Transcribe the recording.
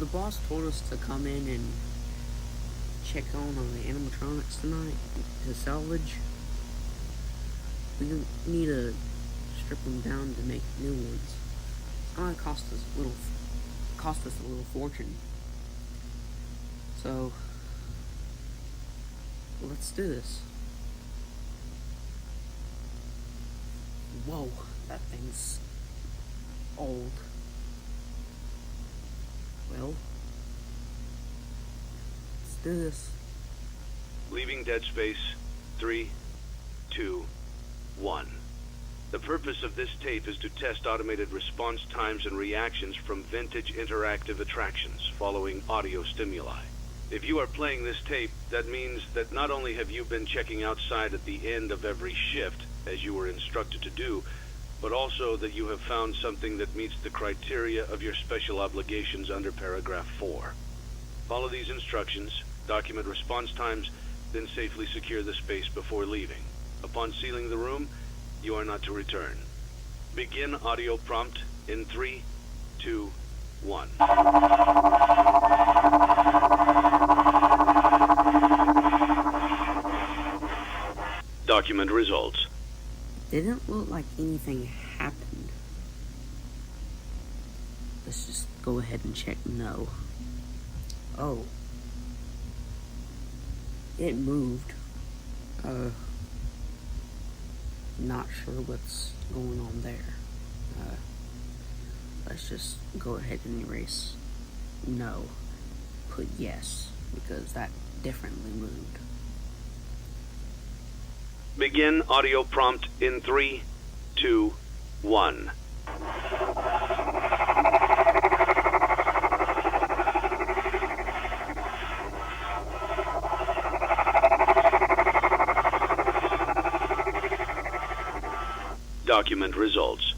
the boss told us to come in and check on the animatronics tonight to salvage. We need to strip them down to make new ones. It's gonna cost us a little fortune. So let's do this. Whoa, that thing's old. Well, let's do this. Leaving Dead Space. 3, 2, 1. The purpose of this tape is to test automated response times and reactions from vintage interactive attractions following audio stimuli. If you are playing this tape, that means that not only have you been checking outside at the end of every shift, as you were instructed to do, but also that you have found something that meets the criteria of your special obligations under paragraph 4. Follow these instructions, document response times, then safely secure the space before leaving. Upon sealing the room, you are not to return. Begin audio prompt in 3, 2, 1. Document results. Didn't look like anything happened. Let's just go ahead and check no. Oh. It moved. Not sure what's going on there. Let's just go ahead and erase no. Put yes, because that definitely moved. Begin audio prompt in 3, 2, 1. Document results.